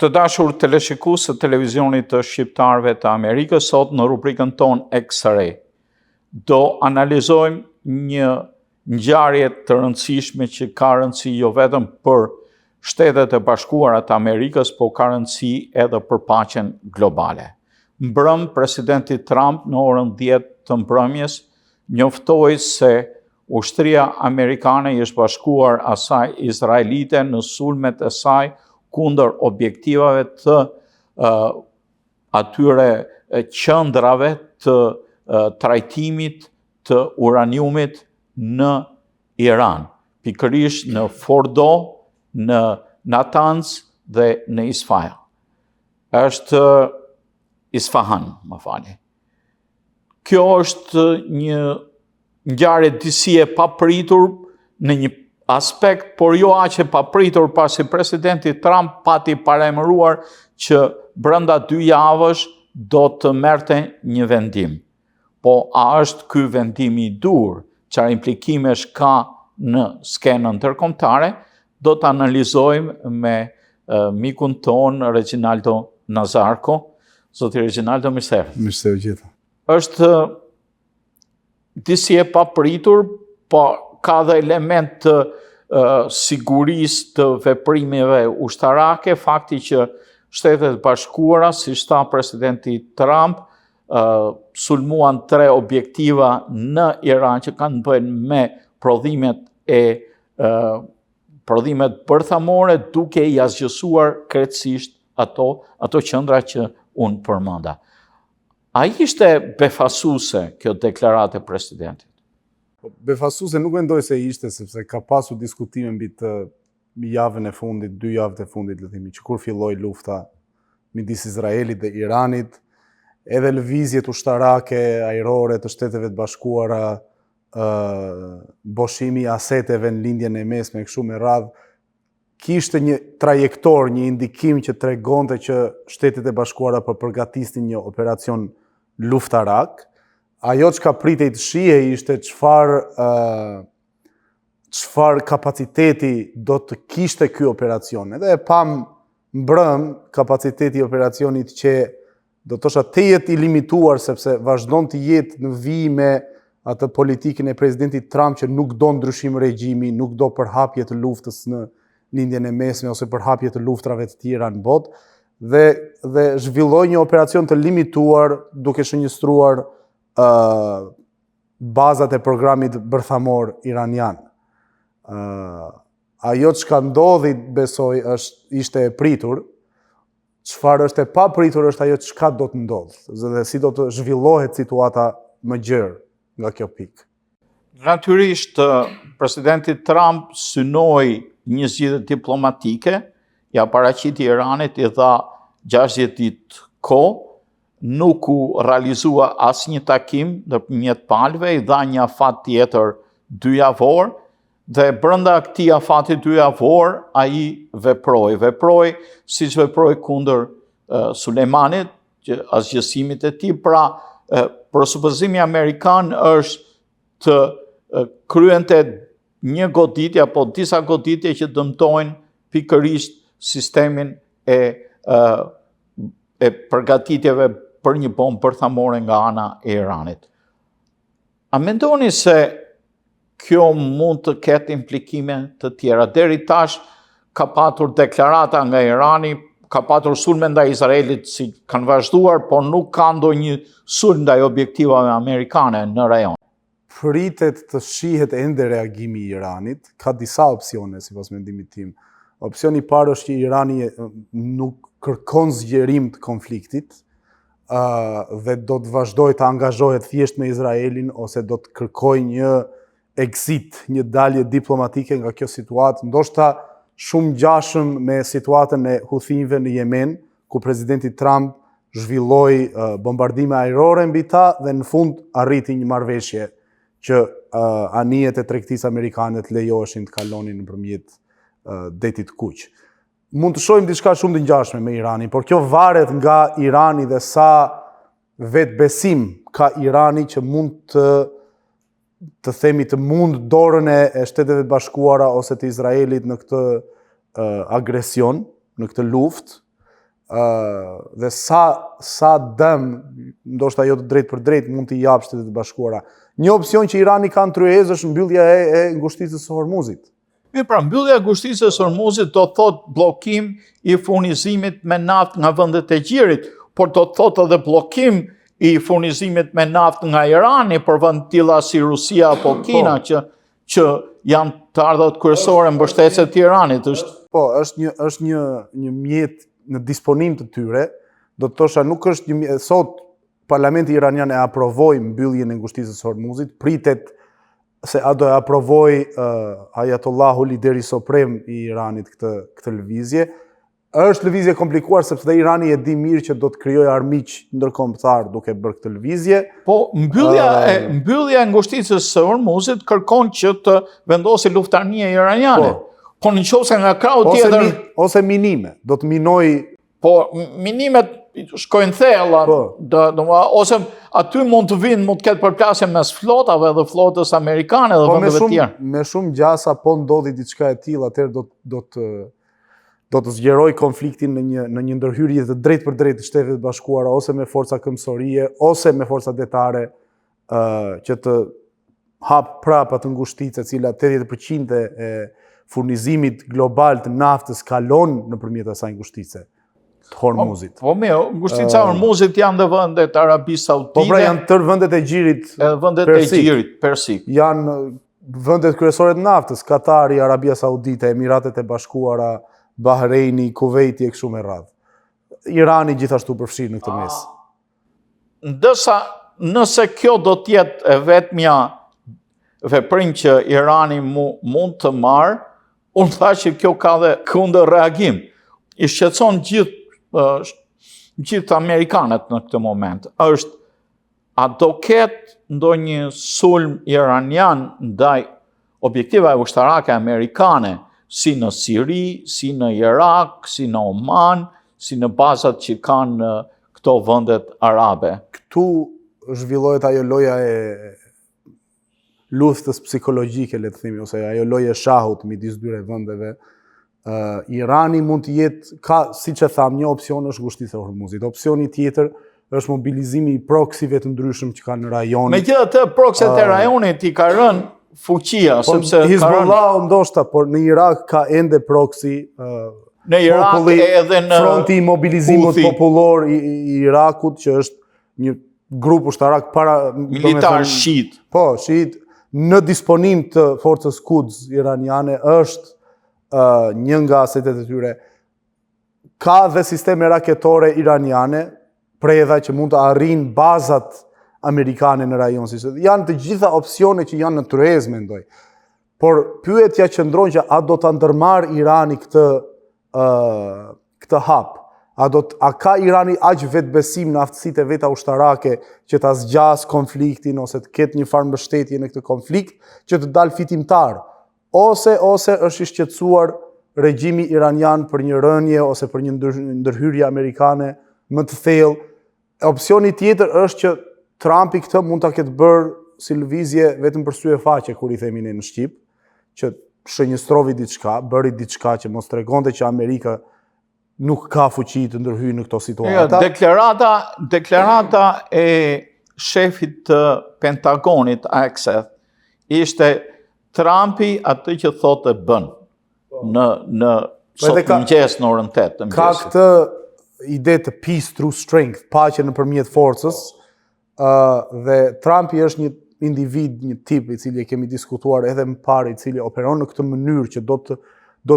Të dashur teleshikues të televizionit të shqiptarëve të Amerikës, sot në rubrikën tonë X-Ray do analizojmë një ngjarje të rëndësishme që ka rëndësi jo vetëm për Shtetet e Bashkuara të Amerikës, por ka rëndësi edhe për paqen globale. Mbrëm, presidenti Trump në orën 10 të mbrëmjes njoftoi se ushtria amerikane i është bashkuar asaj izraelite në sulmet e saj kundër objektivave të atyre qendrave të trajtimit të uraniumit në Iran, pikërisht në Fordo, në Natanz dhe në Isfahan. Është Isfahan, më falni. Kjo është një ngjarje disi e papritur në një aspekt, por jo aq e papritur pasi presidenti Trump pati paremëruar që brenda 2 javësh do të merrte një vendim. Po a është ky vendim i dur, çfarë implikimesh ka në skenën ndërkombëtare, do të analizojmë me mikun ton Reginaldo Nazarko. Zoti Reginaldo, mirësevë. Mirësevë gjithë. Është disi e papritur, po ka dhe element të sigurisë të veprimeve ushtarake, fakti që Shtetet Bashkuara, si tha presidenti Trump, sulmuan 3 objektiva në Iran që kanë bënë me prodhimet bërthamore, duke i asgjësuar krejtësisht ato qendra që unë përmenda. A ishte befasuese kjo deklaratë e presidentit? Befasuese nuk mendoj se ishte, sepse ka pasur diskutime mbi të javën e fundit, 2 javët e fundit, le të themi, që kur filloi lufta midis Izraelit dhe Iranit, edhe lëvizjet ushtarake ajrore të Shteteve të Bashkuara, boshimi i aseteve në lindjen e mesme kështu me radhë, kishte një trajektor, një indikim që tregonte që Shtetet e Bashkuara po përgatisnin një operacion luftarak. Ajo që ka pritej të shihej ishte çfarë kapaciteti do të kishte ky operacion. Edhe e pam mbrëm kapaciteti i operacionit që do të thosha të jetë i limituar, sepse vazhdon të jetë në vijë me atë politikën e presidentit Trump që nuk do ndryshim regjimi, nuk do përhapje të luftës në lindjen e mesme ose përhapje të luftrave të tjera në botë, dhe zhvilloi një operacion të limituar duke shënjestruar bazat e programit bërthamor iranian. Ajo që ka ndodhi, besoj, ishte e pritur. Çfarë është e papritur është ajo çka do të ndodhë dhe si do të zhvillohet situata më gjerë nga kjo pikë. Natyrisht, presidenti Trump synoi një zgjidhje diplomatike, ja paraqiti Iranit, i dha 60 ditë kohë, nuk u realizua asnjë takim ndërmjet palëve, i dha një afat tjetër 2 javor, dhe brenda këtij afati 2 javor ai veproi siç veproi kundër Sulejmanit, që asgjësimit e tij. Pra, presupozimi amerikan është të kryente një goditje apo disa goditje që dëmtojnë pikërisht sistemin e përgatitjeve për një bombë bërthamore nga ana e Iranit. A mendoni se kjo mund të ketë implikime të tjera? Deri tash ka patur deklarata nga Irani, ka patur sulme ndaj Izraelit si kanë vazhduar, por nuk ka ndonjë sulm ndaj objektivave amerikane në rajon. Pritet të shihet ende reagimi i Iranit, ka disa opsione sipas mendimit tim. Opsioni i parë është që Irani nuk kërkon zgjerim të konfliktit, dhe do të vazhdojë të angazhohet thjesht me Izraelin, ose do të kërkojë një exit, një dalje diplomatike nga kjo situatë, ndoshta shumë ngjashëm me situatën e Huthive në Yemen, ku presidenti Trump zhvilloi bombardime ajrore mbi ta dhe në fund arriti një marrëveshje që anijet e tregtisë amerikane të lejoheshin të kalonin nëpërmjet detit Kuq. Mund të shohim diçka shumë të ngjashme me Iranin, por kjo varet nga Irani dhe sa vetbesim ka Irani që mund të themi të mund dorën e Shteteve Bashkuara ose të Izraelit në këtë agresion, në këtë luftë, dhe sa dëm, ndoshta jo të drejt për drejt, mund t'i jap Shtetet e Bashkuara. Një opsion që Irani ka në tryez është mbyllja e ngushticës së Hormuzit. Mirë, pra mbyllja e ngushticës së Hormuzit do thot bllokim i furnizimit me naftë nga vendet e gjirit, por do thot edhe bllokim i furnizimit me naftë nga Irani për vend tilla si Rusia apo Kina që janë të ardhat kryesore mbështetëse të Iranit. Është një mjet në disponim të tyre, do të thosha nuk është një mjet. Sot Parlamenti iranian e aprovoi mbylljen e ngushticës së Hormuzit, pritet se a do e aprovoj Ayatollahu, lideri suprem i Iranit këtë lëvizje. Është lëvizje komplikuar sepse dhe Irani e di mirë që do të krijojë armiq ndërkombëtar duke bërë këtë lëvizje. Po mbyllja e ngushticës së Hormuzit kërkon që të vendosë luftarnie iraniane. Po nëse nga krau tjetër ose minime, do të minoj. Po minimet shkojnë thella, ose aty mund të vinë, mund të ketë përplasje mes flotave dhe flotës amerikane dhe vendeve të tjera. Me shumë gjasa, po ndodhi diçka e tillë, atëherë do të zgjeroj konfliktin në një ndërhyrje të drejt për drejt të Shtetet e Bashkuara, ose me forca këmbësorie, ose me forca detare, që të hap prapë atë ngushticë, e cila 80% e furnizimit global të naftës kalon nëpërmjet asaj ngushtice të Hormuzit. Po mirë, ngushtica e Hormuzit janë dhe vendet Arabisë Saudite. Po pra janë tërë vendet e gjirit persik. Janë vendet kryesore të naftës, Katari, Arabia Saudite, Emiratet e Bashkuara, Bahreini, Kuveiti e kështu me radhë. Irani gjithashtu përfshirë në këtë mes. Ndërsa nëse kjo do të jetë e vetmja veprim që Irani mund të marrë, unë tha që kjo ka dhe kundër reagim. I shqetëson gjithë amerikanët në këtë moment. A do ketë ndonjë sulm iranian ndaj objektive ushtarake amerikane, si në Siri, si në Irak, si në Oman, si në bazat që kanë në këto vendet arabe? Këtu zhvillohet ajo loja e luftës psikologjike, le të themi, ose ajo loja e shahut midis dyre vendeve. Irani mund të jetë, siç e tham, një opsion është ngushtica e Hormuzit. Opsioni tjetër është mobilizimi i proksive të ndryshëm që kanë në rajon. Megjithatë, prokset e rajonit i ka rënë fuqia, sepse Hizbollah ndoshta, por në Irak ka ende proksi. Në Irak edhe në Fronti i mobilizimit popullor i Irakut, që është një grup ushtarak militar shiit. Po, shiit në disponim të forcës Quds iraniane, është një nga asetet e tyre. Ka dhe sisteme raketore iraniane, predha që mund të arrijnë bazat amerikane në rajon. Janë të gjitha opsione që janë në tryez, mendoj. Por pyetja qëndron që a do ta ndërmarrë Irani këtë hap? A ka Irani aq vetbesim në aftësitë e veta ushtarake që ta zgjas konfliktin ose të ketë një farë mbështetje në këtë konflikt që të dalë fitimtar? Ose është i shqetësuar regjimi iranian për një rënje ose për një ndërhyrje amerikane më të thellë. Opsioni tjetër është që Trumpi këtë mund ta ketë bërë si lëvizje vetëm për sy e faqe, kur i themi ne në Shqip, që shënjëstrovi diçka, bëri diçka që mos tregonte që Amerika nuk ka fuqi të ndërhyjë në këto situata. Deklarata e shefit të Pentagonit, Axel, ishte Trumpi atë që thotë bën në sot mëngjes në orën 8 të mëngjesit. Ka këtë ide të peace through strength, paqe nëpërmjet forcës, dhe Trumpi është një individ, një tip i cili e kemi diskutuar edhe më parë, i cili operon në këtë mënyrë që do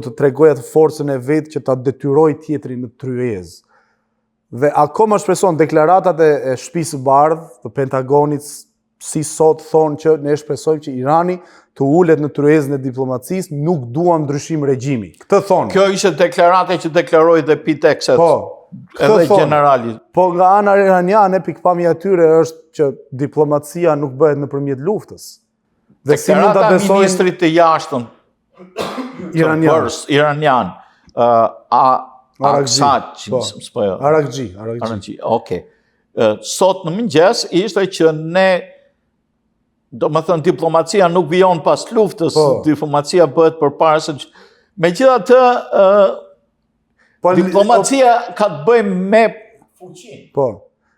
të tregojë atë forcën e vet që ta detyrojë tjetrin në tryez. Dhe akoma shpreson deklaratat e Shtëpisë së Bardhë të Pentagonit, si sot thonë që ne shpresojmë që Irani të ulet në tryezën e diplomacisë, nuk duam ndryshim regjimi. Këtë thonë. Kjo ishte deklarate që deklaroi dhe Pete Hegseth. Edhe generali. Po nga ana iraniane, pikpamja e tyre është që diplomacia nuk bëhet nëpërmjet luftës. Dhe si mund ta besojnë ministrit të jashtëm iranian, Araqxhi. Okej. Sot në mëngjes ishte që ne, do më thënë, diplomacia nuk vijon pas luftës, diplomacia bëhet përpara se. Megjithatë, Diplomacia ka të bëjë me fuqinë. Po.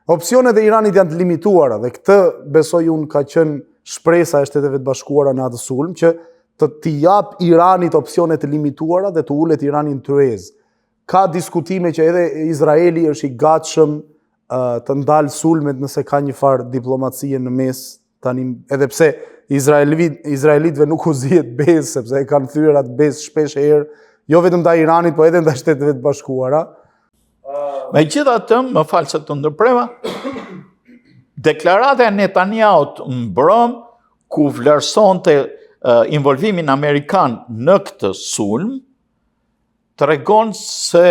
Opsionet e Iranit janë të limituara dhe këtë besoj unë ka qenë shpresa e Shteteve të Bashkuara në atë sulm që të jap Iranit opsionet të limituara dhe të ulet Iranin tryez. Ka diskutime që edhe Izraeli është i gatshëm të ndalë sulmet nëse ka një farë diplomacie në mes tani, edhe pse Izraelitëve nuk u zihet bezë, sepse e kanë thyer atë bezë shpesh herë, jo vetëm ndaj Iranit, po edhe ndaj Shteteve të Bashkuara. Megjithatë, më fal se të ndërprema, deklarata e Netanyahu mbrëm ku vlerësonte involvimin amerikan në këtë sulm, tregon se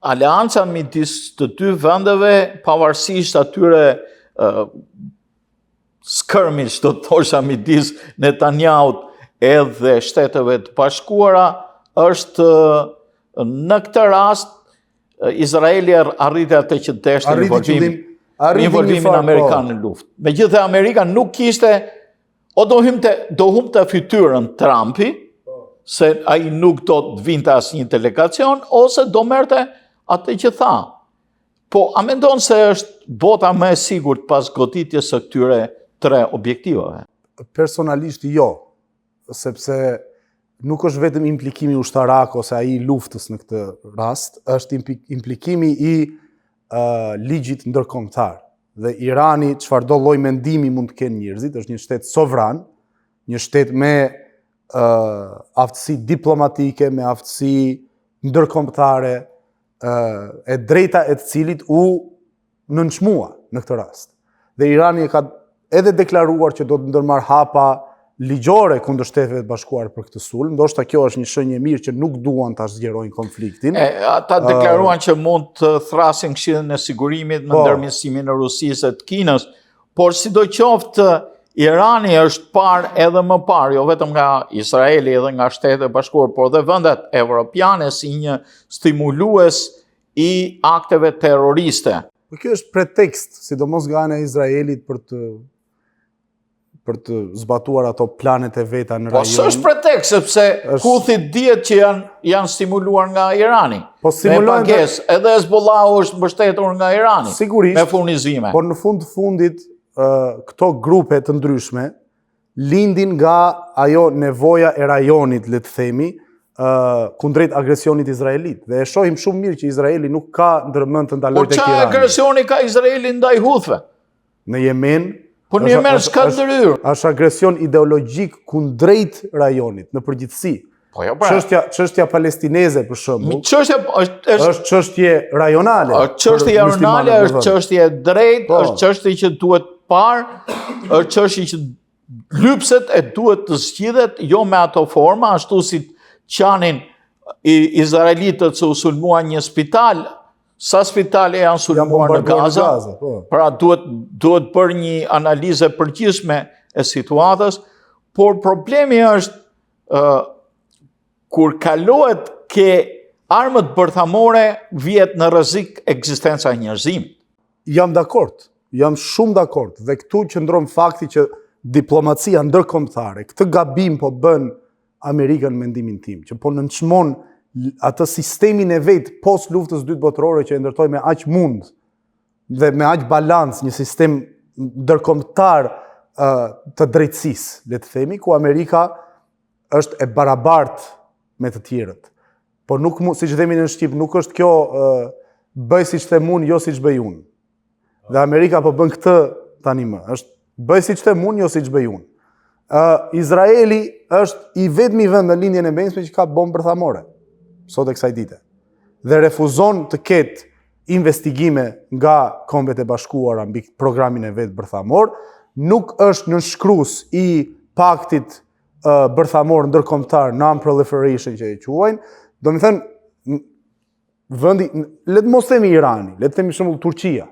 aleanca midis të dy vendeve, pavarësisht atyre skirmish, do të thosha, midis Netanyahut edhe Shteteve të Bashkuara, është në këtë rast Izraeli arriti atë që deshte involvimin amerikan në luftë. Megjithatë Amerika nuk kishte, o do humte fytyrën Trumpi, se ai nuk do të vinte asnjë delegacion, ose do merrte atë që tha. Po, a mendon se është bota më e sigurt pas goditjes së këtyre tre objektivave? Personalisht jo, sepse nuk është vetëm implikimi ushtarak ose ai i luftës në këtë rast, është implikimi i ligjit ndërkombëtar. Dhe Irani, çfarëdo lloj mendimi mund të kenë njerëzit, është një shtet sovran, një shtet me aftësi diplomatike, me aftësi ndërkombëtare, e drejta e të cilit u nënçmua në këtë rast. Dhe Irani ka edhe deklaruar që do të ndërmarr hapa ligjore kundër Shteteve të Bashkuara për këtë sulm. Ndoshta kjo është një shenjë e mirë që nuk duan ta zgjerojnë konfliktin. Ata deklaruan që mund të thrasin Këshillin e Sigurimit me ndërmjetësimin e Rusisë e të Kinës, por sidoqoftë Irani është parë edhe më parë, jo vetëm nga Izraeli edhe nga Shtetet e Bashkuara, por dhe vendet evropiane si një stimulues i akteve terroriste. Kjo është pretekst, sidomos nga ana e Izraelit për të zbatuar ato planet e veta në rajon. Po s'është pretekst, sepse Houthit dihet që janë stimuluar nga Irani. Po me pagesë, edhe Hezbollahu është mbështetur nga Irani. Sigurisht, me furnizime. Por në fund të fundit këto grupe të ndryshme lindin nga ajo nevoja e rajonit, le të themi, kundrejt agresionit izraelit. Dhe e shohim shumë mirë që Izraeli nuk ka ndërmend të ndalojë tek Irani. Po çfarë agresioni ka Izraeli ndaj Houthëve? Në Yemen po në Yemen s'ka ndryrë. Është agresion ideologjik kundrejt rajonit në përgjithësi. Po jo pra. Çështja palestineze për shembull. Çështja është çështje rajonale. Çështje rajonale, është çështje e drejtë, është çështje që duhet parë, është çështje që lypset e duhet të zgjidhet jo me ato forma, ashtu si qanin izraelitët se u sulmuan një spital, sa spitale janë sulmuar në Gaza, pra duhet bërë një analizë përgjithshme e situatës, por problemi është kur kalohet ke armët bërthamore, vjet në rrezik ekzistenca e njerëzimit. Jam dakord, jam shumë dakord, dhe këtu qëndron fakti që diplomacia ndërkombëtare, këtë gabim po bën Amerika në mendimin tim, që po nënçmon atë sistemin e vet post luftës së dytë botërore që e ndërtoi me aq mund dhe me aq balancë, një sistem ndërkombëtar të drejtësisë, le të themi, ku Amerika është e barabartë me të tjerët. Por nuk siç themi në Shqip, nuk është kjo bëj siç them unë, jo siç bëj unë. Dhe Amerika po bën këtë tani më, është bëj siç them unë, jo siç bëj unë. Izraeli është i vetmi vend në lindjen e mesme që ka bombë bërthamore sot e kësaj dite. Dhe refuzon të ketë investigime nga Kombet e Bashkuara mbi programin e vet bërthamor, nuk është nënshkrues i paktit bërthamor ndërkombëtar non-proliferation që e quajnë. Do të thënë vendi, le të mos themi Irani, le të themi për shembull Turqia,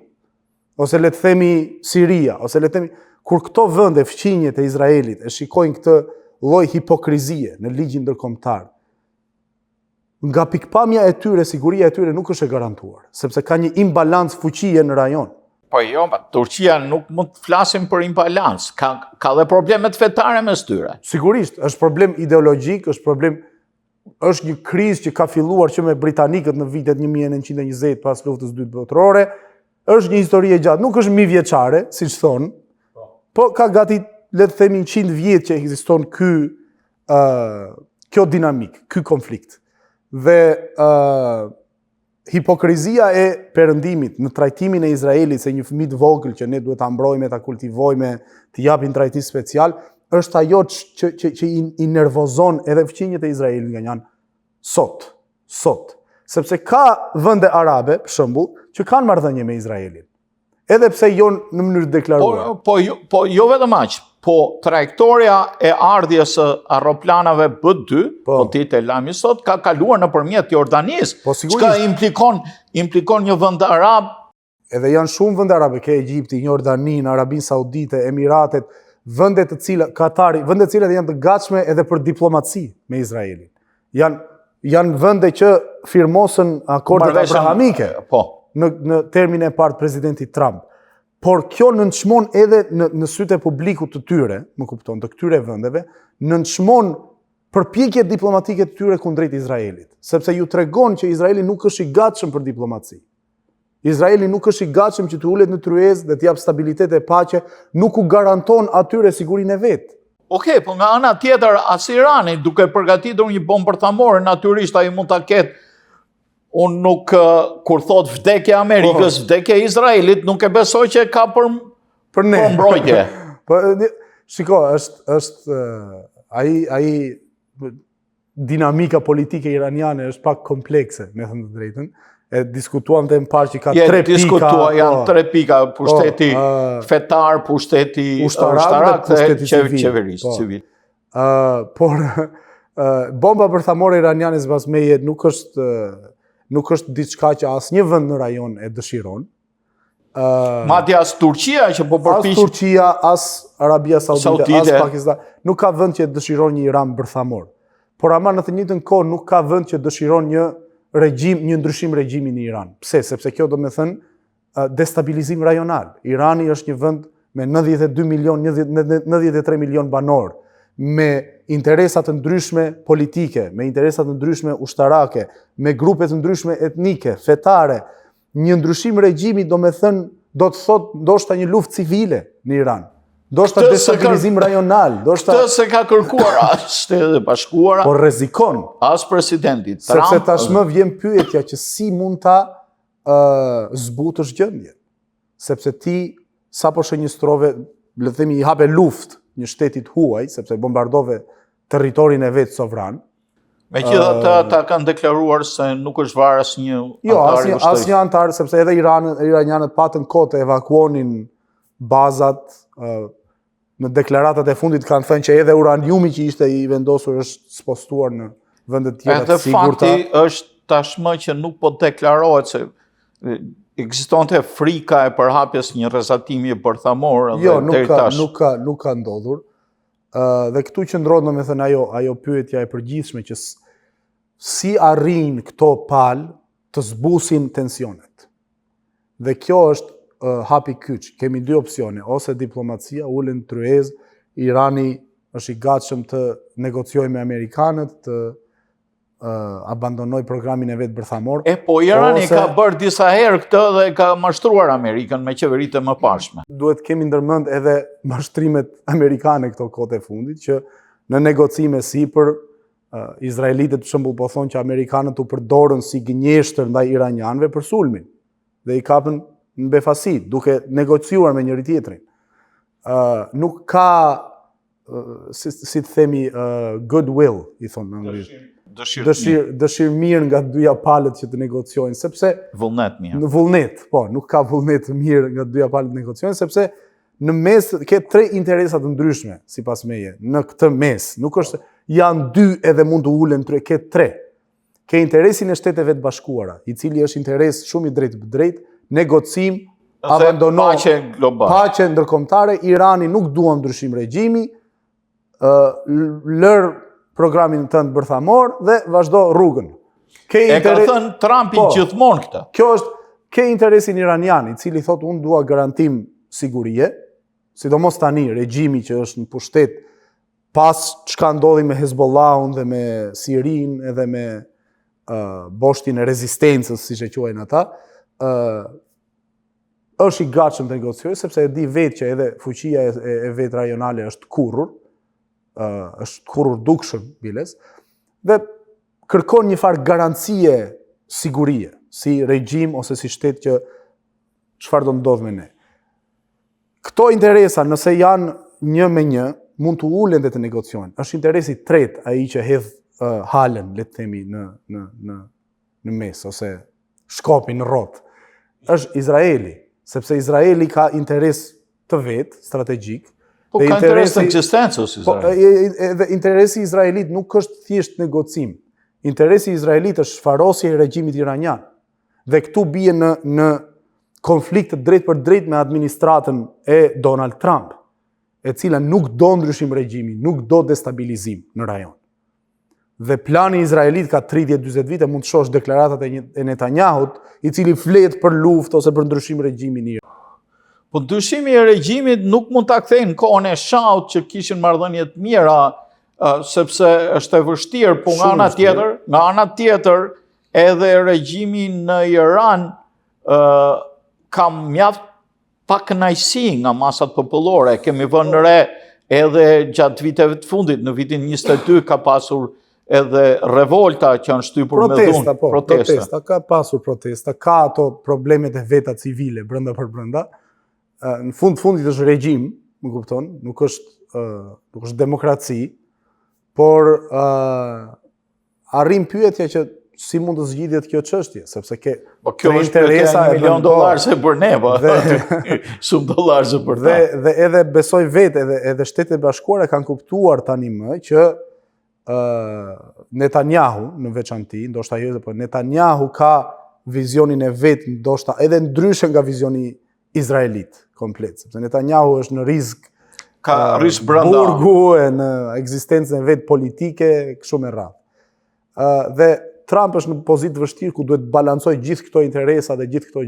ose le të themi Siria, ose le të themi kur këto vende fqinjet e Izraelit e shikojnë këtë lloj hipokrizie në ligjin ndërkombëtar, nga pikpamja e tyre, siguria e tyre nuk është e garantuar, sepse ka një imbalancë fuqie në rajon. Po jo, Turqia nuk mund të flasim për imbalancë, ka dhe problemet fetare mes tyre. Sigurisht, është problem ideologjik, është problem është një krizë që ka filluar që me britanikët në vitet 1920 pas luftës së dytë botërore, është një histori e gjatë, nuk është mijëvjeçare, siç thonë, po ka gati le të themi 100 vjet që ekziston kjo dinamik, ky konflikt. Dhe hipokrizia e perëndimit në trajtimin e Izraelit se një fëmijë të vogël që ne duhet ta mbrojmë, ta kultivojmë, të japim trajtim special, është ajo që i nervozon edhe fqinjet e Izraelit nga janë sot. Sepse ka vende arabe, për shembull, që kanë marrëdhënie me Izraelin. Edhe pse jo në mënyrë deklaruar. Po jo vetëm aq, po trajektoria e ardhjes së aeroplanave B2, po ditë e lajmi sot, ka kaluar nëpërmjet Jordanisë. Po sigurisht. Implikon një vend arab. Edhe janë shumë vende arabe, ke Egjipti, Jordaninë, Arabinë Saudite, Emiratet, vende të cilat Katari, vende të cilat janë të gatshme edhe për diplomaci me Izraelin. Janë vende që firmosën akordet abrahamike. Po. Në termin e parë presidenti Trump. Por kjo nënçmon edhe në sytë e publikut të tyre, më kupton, të këtyre vendeve, nënçmon përpjekjet diplomatike të tyre kundrejt Izraelit, sepse ju tregon që Izraeli nuk është i gatshëm për diplomaci. Izraeli nuk është i gatshëm që të ulet në tryezë dhe të jap stabilitet e paqe, nuk u garanton atyre sigurinë e vet. Okej, po nga ana tjetër as Irani duke përgatitur një bombë bërthamore, natyrisht ai mund ta ketë. Unë nuk, kur thot vdekja Amerikës, vdekja Izraelit, nuk e besoj që ka për mbrojtje. Shiko, është ai dinamika politike iraniane është pak komplekse, me thënë të drejtën. E diskutuam të më parë që ka 3 pika. Janë 3 pika, pushteti fetar, pushteti ushtarak dhe qeverisë civil. Por bomba bërthamore iraniane sipas meje nuk është diçka që asnjë vend në rajon e dëshiron. Madje as Turqia që po përpiq. As Turqia, as Arabia Saudite, as Pakistan, nuk ka vend që dëshiron një Iran bërthamor. Por ama në të njëjtën kohë nuk ka vend që dëshiron një ndryshim regjimi në Iran. Pse? Sepse kjo do me thënë destabilizim rajonal. Irani është një vend me 93 milion banor, me interesat të ndryshme politike, me interesat të ndryshme ushtarake, me grupe të ndryshme etnike, fetare. Një ndryshim regjimi do me thënë, do të thotë ndoshta një luftë civile në Iran. Ndoshta destabilizim rajonal. Këtë se ka kërkuar as Shtetet e Bashkuara, por rrezikon. As presidenti Trump. Sepse tashmë vjen pyetja që si mund ta zbutësh gjendjen. Sepse ti sapo shënjestrove, le të themi i hape luftë një shtetit huaj, sepse bombardove territorin e vet sovran. Megjithatë ata kanë deklaruar se nuk është varë asnjë antar i ushtrisë. Asnjë antar, sepse edhe iranianët patën kohë të evakuonin bazat. Në deklaratat e fundit kanë thënë që edhe uraniumi që ishte i vendosur është spostuar në vende të tjera të sigurta. Edhe fakti është tashmë që nuk po deklarohet se ekzistonte frika e përhapjes një rrezatimi bërthamor dhe deri tash. Jo, nuk ka ndodhur. Dhe këtu qëndron domethënë ajo pyetja e përgjithshme që si arrin këto palë të zbusin tensionet. Dhe kjo është hapi kyç. Kemi 2 opsione, ose diplomacia, ulen tryezë, Irani është i gatshëm të negociojë me amerikanët, të abandonoj programin e vet bërthamor. Po Irani ka bërë disa herë këtë dhe ka mashtruar Amerikën me qeveritë e mëparshme. Duhet kemi ndërmend edhe mashtrimet amerikane këto kohët e fundit që në negocime sipër izraelitët për shembull po thonë që amerikanët u përdorën si gënjeshtër ndaj iranianëve për sulmin dhe i kapën në befasi, duke negociuar me njëri tjetrin. Nuk ka, si të themi, goodwill, i thonë në anglisht. Dëshirë mirë nga 2 palët që të negociojnë, sepse... Vullnet mirë. Në vullnet, po, nuk ka vullnet mirë nga 2 palët të negociojnë, sepse në mes ke 3 interesat të ndryshme, si pas meje, në këtë mes. Nuk është, janë 2 edhe mund të ulen, ke 3. Ke interesin e Shteteve të Bashkuara, i cili është interes shumë i drejtë për drejtë, negocim, abandonoj paqe ndërkombëtare, Irani nuk duan ndryshim regjimi, lër programin tënd bërthamor dhe vazhdo rrugën. Ka thënë Trumpi gjithmonë këtë. Kjo është ke interesin iranian, i cili thotë unë dua garantim sigurie, sidomos tani regjimi që është në pushtet pas çka ndodhi me Hezbollahun dhe me Sirin edhe me boshtin e rezistencës, siç e quajnë ata, është i gatshëm të negociojë, sepse e di vetë që edhe fuqia e vetë rajonale është kurrur dukshëm biles, dhe kërkon një farë garancie sigurie, si regjim ose si shtet që çfarë do ndodh me ne. Këto interesa, nëse janë një me një, mund të ulen dhe të negociojnë. Është interesi tret ai që hedh halën, le të themi, në mes, ose shkopin në rrotë. Është Izraeli, sepse Izraeli ka interes të vetë, strategjik. Po ka interes të ekzistencës Izraeli. Dhe interesi Izraelit nuk është thjesht negocim. Interesi Izraelit është shfarosje e regjimit iranian. Dhe këtu bie në konflikt drejt për drejt me administratën e Donald Trump, e cila nuk do ndryshim regjimi, nuk do destabilizim në rajon. Dhe plani Izraelit ka 30-40 vite, mund të shosh deklaratat e Netanyahut, i cili flet për luftë ose për ndryshim regjimin e Iranit. Po ndryshimi i regjimit nuk mund ta kthejnë në kohën e Shahut që kishin marrëdhënie të mira, sepse është e vështirë, po nga ana tjetër, edhe regjimi në Iran ka mjaft pak kënaqësi nga masat popullore. Kemi vënë re edhe gjatë viteve të fundit, në vitin 22 ka pasur edhe revolta që janë shtypur me dhunë. Protesta, ka pasur protesta, ka ato problemet e veta civile brenda për brenda. Në fundit është regjim, më kupton, nuk është demokraci, por arrim pyetja që si mund të zgjidhet kjo çështje, sepse kjo është interesa $1 milion se për ne, po shumë dollar se për ta. Dhe edhe besoj vetë, edhe Shtetet e Bashkuara kanë kuptuar tani më që Netanyahu në veçanti, ndoshta jo, por Netanyahu ka vizionin e vet, ndoshta edhe ndryshe nga vizioni izraelit komplet, sepse Netanyahu është në risk, ka risk brenda burgu e në ekzistencën e vet politike, kështu me radhë. Dhe Trump është në pozitë vështirë ku duhet balancoj gjithë këto interesa dhe gjithë këto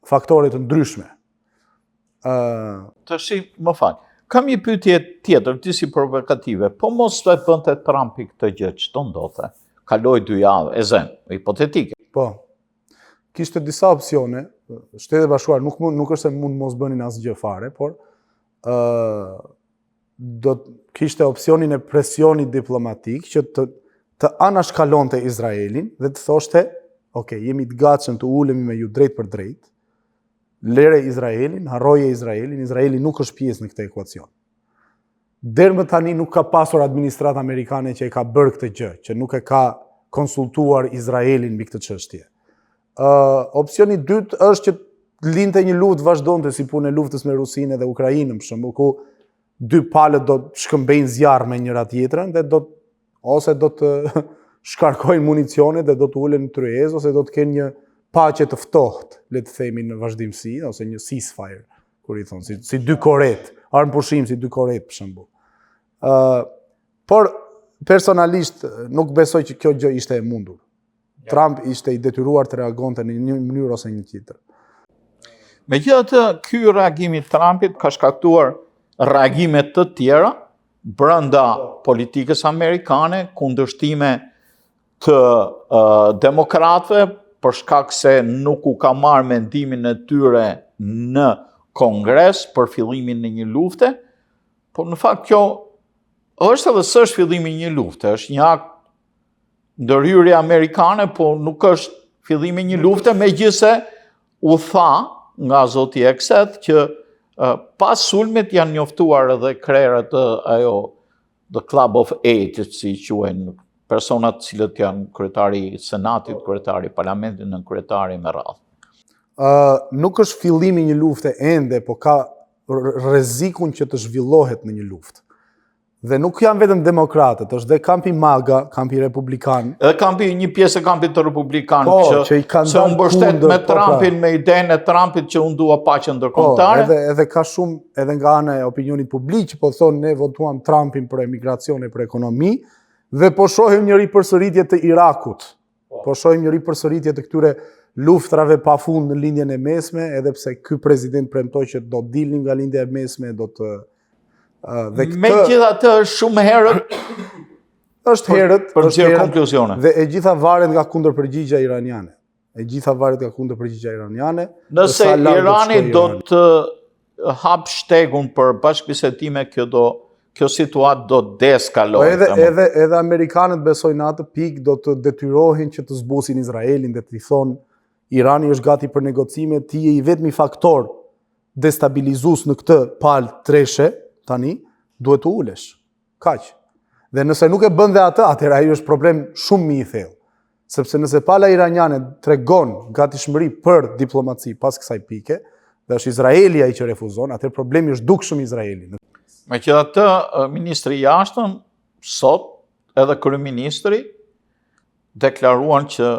faktore të ndryshme. Tashi, më fal. Kam një pyetje tjetër, disi provokative. Po mos e bënte Trumpi këtë gjë, ç'do ndodhte? Kaloi 2 javë, e zën, hipotetike. Po. Kishte disa opsione. Shtetet e Bashkuara nuk është se mund mos bënin asgjë fare, por do kishte opsionin e presionit diplomatik që të anashkalonte Izraelin dhe të thoshte, ok, jemi të gatshëm të ulemi me ju drejt për drejt, lere Izraelin, harroje Izraelin, Izraeli nuk është pjesë në këtë ekuacion. Deri më tani nuk ka pasur administratë amerikane që e ka bërë këtë gjë, që nuk e ka konsultuar Izraelin mbi këtë çështje. Opsioni i dytë është që linte një luftë vazhdonte si punë e luftës me Rusinë dhe Ukrainën, për shembull, ku dy palët do të shkëmbejnë zjarr me njëra tjetrën dhe ose do të shkarkojnë municione dhe do të ulen në tryezë, ose do të kenë një paqe të ftohtë, le të themi në vazhdimsi, ose një ceasefire, kur i thonë, si 2 Koret, armëpushim si 2 Koret, për shembull. Por personalisht nuk besoj që kjo gjë ishte e mundur. Trump ishte i detyruar të reagonte në një mënyrë ose një tjetër. Megjithatë, ky reagimi i Trumpit ka shkaktuar reagime të tjera brenda politikës amerikane, kundërshtime të demokratëve për shkak se nuk u ka marrë mendimin e tyre në Kongres për fillimin e një lufte, por në fakt kjo është edhe s'është fillimi i një lufte, është një akt ndërhyrje amerikane, po nuk është fillimi i një lufte, megjithëse u tha nga zoti Ekseth që pas sulmit janë njoftuar edhe krerët the Club of 8, si quhen personat cilët janë kryetari i Senatit, kryetari i Parlamentit dhe kryetari me radhë. Nuk është fillimi i një lufte ende, po ka rrezikun që të zhvillohet në një luftë. Dhe nuk janë vetëm demokratët, është dhe kampi MAGA, kampi republikan. Edhe një pjesë e kampit të republikan që i kanë se unë mbështet me Trumpin, me idenë e Trumpit që unë dua paqen ndërkombëtare. Edhe ka shumë, edhe nga ana e opinionit publik që po thonë ne votuam Trumpin për emigracion e për ekonomi, dhe po shohim një ripërsëritje të Irakut. Po shohim një ripërsëritje të këtyre luftrave pafund në lindjen e mesme, edhe pse ky president premtoi që do dilnin nga lindja e mesme, do të Dhe Megjithatë shumë herët është herët për nxjerr konkluzione. Dhe e gjitha varet nga kundërpërgjigja iraniane. Nëse Irani do të hap shtegun për bashkëbisedime, kjo situatë do të deeskalohet. Edhe amerikanët besojnë atë pikë do të detyrohen që të zbusin Izraelin dhe të i thonë Irani është gati për negocime, ti je i vetmi faktor destabilizues në këtë palë treshe, tani duhet të ulesh. Kaq. Dhe nëse nuk e bën dhe atë, atëherë ai është problem shumë më i thellë. Sepse nëse pala iraniane tregon gatishmëri për diplomaci pas kësaj pike, dhe është Izraeli ai që refuzon, atëherë problemi është dukshëm Izraeli. Megjithatë, ministri i jashtëm sot edhe kryeministri deklaruan që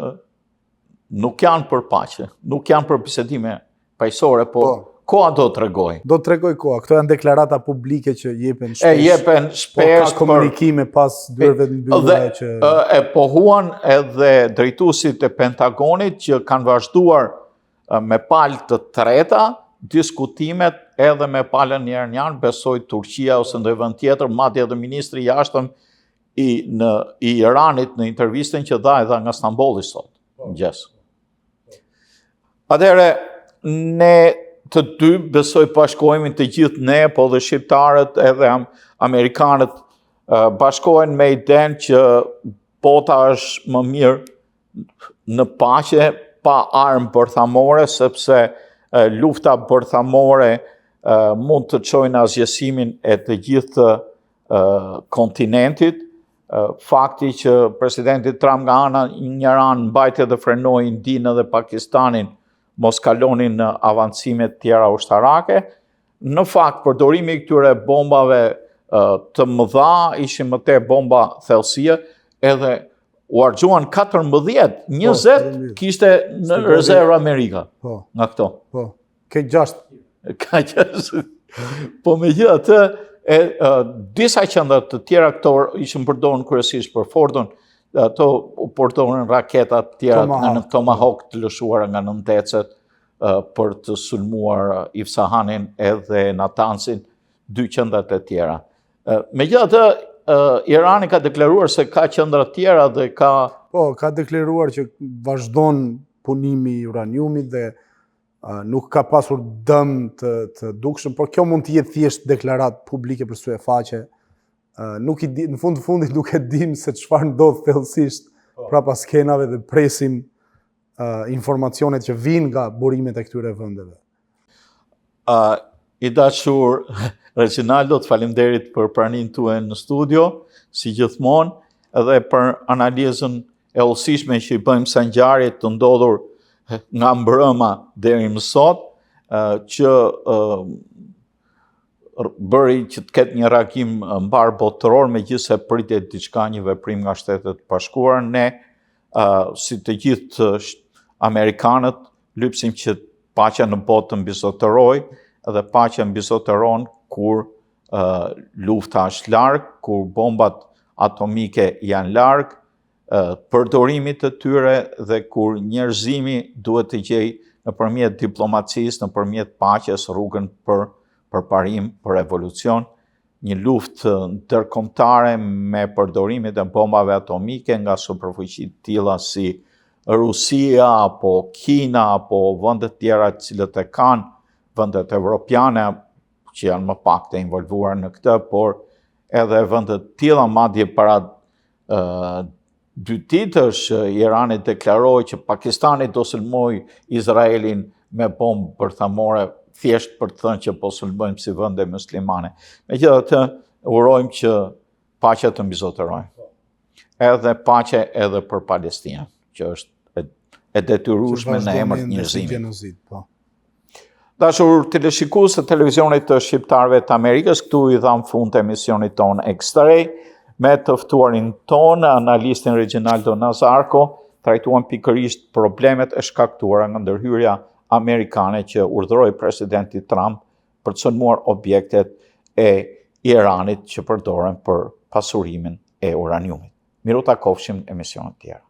nuk janë për paqe, nuk janë për bisedime paqësore, po koha do të tregoj. Do të tregoj koha. Këto janë deklarata publike që jepen shpesh. Jepen shpesh ka komunikime pas dyerve të mbyllura që e pohuan edhe drejtuesit e Pentagonit që kanë vazhduar me palë të treta diskutimet edhe me palën iranian, besoj Turqia ose ndonjë vend tjetër, madje edhe ministri i jashtëm i Iranit në intervistën që dha edhe nga Stambolli sot. Mëngjes. Atëherë ne të dy besoj bashkohemi të gjithë ne, po dhe shqiptarët edhe amerikanët bashkohen me idenë që bota është më mirë në paqe pa armë bërthamore, sepse lufta bërthamore mund të çojë azgjësimin e të gjithë kontinentit. Fakti që presidenti Trump nga ana njëran mbajti dhe frenoi Indinë dhe Pakistanin mos kalonin në avancime tjera ushtarake. Në fakt, përdorimi i këtyre bombave të mëdha ishin më tej bomba thellësie, edhe u harxhuan 14, 20 kishte në rezervë Amerika. Nga këto. Ke 6. Ka 6. Po megjithatë, disa qendra të tjera këto ishin përdorur kryesisht për Fordon, ato u përdorën raketa të tjera në Tomahawk të lëshuara nga nëntecet për të sulmuar Ifsahanin edhe Natansin, 2 qendrat e tjera. Megjithatë, Irani ka deklaruar se ka qendra të tjera dhe ka deklaruar që vazhdon punimi i uraniumit dhe nuk ka pasur dëm të dukshëm, por kjo mund të jetë thjesht deklarat publike për syefaqe. Në fundit nuk e dim se çfarë ndodh thellësisht prapa skenave dhe presim informacionet që vinë nga burimet e këtyre vendeve. I dashur Reginaldo, të faleminderit për praninë tuaj në studio, si gjithmonë, edhe për analizën e hollësishme që i bëjmë sa ngjarjet të ndodhur nga mbrëma deri më sot, që bëri që të ketë një reagim mbar botëror, megjithëse pritet diçka, një veprim nga Shtetet e Bashkuara. Ne, si të gjithë amerikanët, lypsim që paqja në botë të mbizotërojë, dhe paqja mbizotëron kur lufta është larg, kur bombat atomike janë larg, përdorimit të tyre dhe kur njerëzimi duhet të gjejë nëpërmjet diplomacisë, nëpërmjet paqes rrugën për përparim, për evolucion, një luftë ndërkombëtare me përdorimin e bombave atomike nga superfuqi të tilla si Rusia apo Kina apo vende të tjera të cilët e kanë, vendet evropiane që janë më pak të involvuar në këtë, por edhe vende të tilla, madje para 2 ditësh Irani deklaroi që Pakistani do sulmoj Izraelin me bombë bërthamore, thjesht për të thënë që po sulmojmë si vende muslimane. Megjithatë, urojmë që paqja të mbizotërojë. Edhe paqe edhe për Palestinën, që është e detyrueshme në emër të njerëzimit. Dashur teleshikues të televizionit të shqiptarëve të Amerikës, këtu i dham fund të emisionit ton X-Ray, me të ftuarin ton, analistin Reginaldo Nazarko, trajtuan pikërisht problemet e shkaktuara nga ndërhyrja amerikane që urdhëroi presidenti Trump për të sulmuar objektet e Iranit që përdoren për pasurimin e uraniumit. Miru takofshim emisionet tjera.